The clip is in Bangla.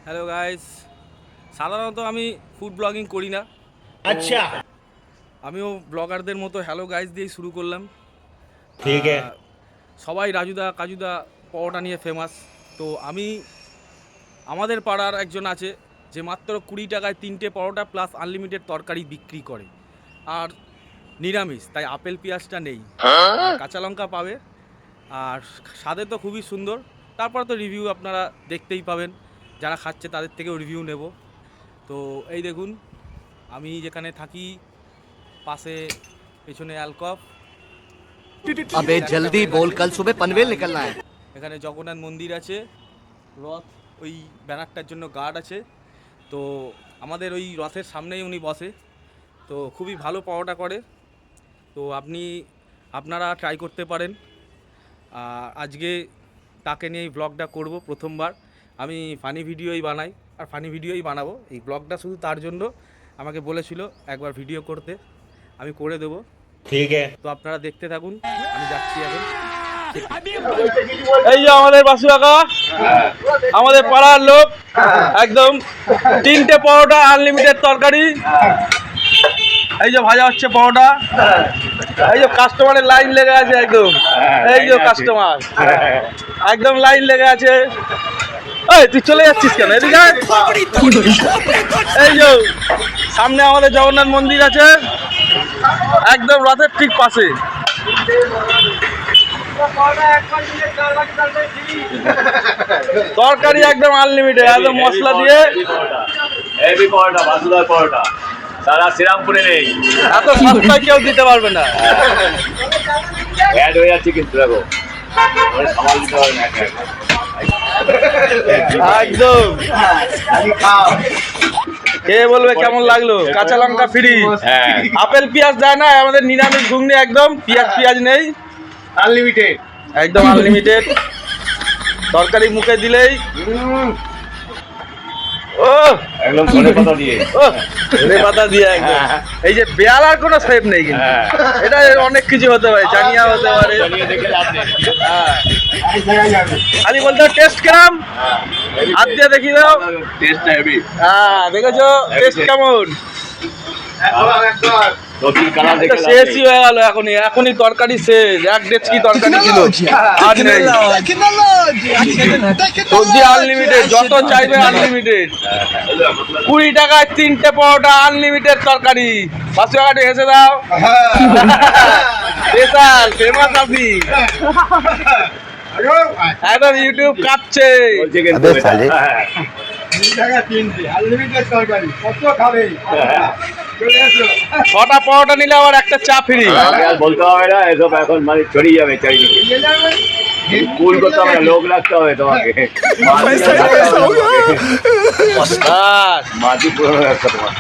হ্যালো গাইস, সাধারণত আমি ফুড ব্লগিং করি না। আচ্ছা, আমিও ব্লগারদের মতো হ্যালো গাইস দিয়েই শুরু করলাম। ঠিক আছে। সবাই রাজুদা কাজুদা পরোটা নিয়ে ফেমাস। তো আমি আমাদের পাড়ার একজন আছে যে মাত্র 20 টাকায় 3টে পরোটা প্লাস আনলিমিটেড তরকারি বিক্রি করে, আর নিরামিষ, তাই আপেল পেঁয়াজটা নেই, কাঁচা লঙ্কা পাবে, আর স্বাদে তো খুবই সুন্দর। তারপর তো রিভিউ আপনারা দেখতেই পাবেন, যারা খাচ্ছে তাদের থেকেও রিভিউ নেব। তো এই দেখুন, আমি যেখানে থাকি পাশে পেছনে অ্যালকফ। अबे जल्दी बोल, कल सुबह पनवेल निकलना है। এখানে জগন্নাথ মন্দির আছে, রথ, ওই ব্যানারটার জন্য গার্ড আছে। তো আমাদের ওই রথের সামনেই উনি বসে, তো খুবই ভালো পরোটা করে। তো আপনারা ট্রাই করতে পারেন। আজকে তাকে নিয়ে এই ব্লগটা করব প্রথমবার। আমি ফানি ভিডিওই বানাই, আর ফানি ভিডিওই বানাবো। এই ব্লগটা শুধু তার জন্য আমাকে বলেছিল একবার ভিডিও করতে, আমি করে দেবো। ঠিক আছে, তো আপনারা দেখতে থাকুন, আমি যাচ্ছি এখন। এই যে আমাদের বাসু কাকা, আমাদের পাড়ার লোক, একদম 3টে পরোটা আনলিমিটেড তরকারি। এই যে ভাজা হচ্ছে পরোটা, এই যে কাস্টমারের লাইন লেগে আছে একদম। এই যে কাস্টমার একদম লাইন লেগে আছে। এই তুই চলে যাচ্ছিস কেন? এদিকে আয়। এই যে সামনে আমাদের জগন্নাথ মন্দির আছে, একদম রথের ঠিক পাশে। তরকারি একদম আনলিমিটেড, একদম মশলা দিয়ে। হেভি পরোটা, বাসুদার পরোটা সারা শ্রীরামপুরে নেই, এত সস্তায় কেউ দিতে পারবে না। অ্যাড হয়ে যাচ্ছে কিন্তু দেখো, সামাল দিতে হবে না। একদম কে বলবে কেমন লাগলো? কাঁচা লঙ্কা ফ্রি, হ্যাঁ, আপেল পেঁয়াজ দেয় না, আমাদের নিরামিষ ঘুগনি, একদম পেঁয়াজ নেই, আনলিমিটেড। একদম আনলিমিটেড। তরকারি মুখে দিলেই ও একদম ধনে পাতা দিয়ে। ধনে পাতা দিয়ে একদম। এই যে বেয়ালার কোনো শেপ নেই কিন্তু, এটা অনেক কিছু হতে পারে, জানিয়া হতে পারে। চালিয়ে দেখে লাভ নেই। হ্যাঁ, খালি বলতে টেস্ট কেমন, হাত দিয়ে দেখিয়ে দাও। টেস্টটা হেভি, হ্যাঁ, দেখেছো টেস্ট কেমন? রসুন কালার দেখে লাভ শেষই নেই। হয়ে গেল, এখনই তরকারি শেষ। 1 ডেচকি তরকারি ছিল, আর নেই। সবজি আনলিমিটেড, যত চাইবে আনলিমিটেড। 20 টাকায় 3টে পরোটা, আনলিমিটেড তরকারি। 5 টাকা হেসে দাও। স্পেশাল ফেমাস আপনি, একদম ইউটিউব কাঁপছে। বলছে কিন্তু আবে এটা। সালে। হ্যাঁ। ছটা পরোটা নিলে আবার একটা চা ফ্রি। আমাকে আর বলতে হবে না, এসব এখন মানে ছড়িয়ে যাবে চারিদিকে। কুল করতে হবে না, লোক রাখতে হবে তোমাকে। বাস। মাটি পুরো রাখতে তোমার।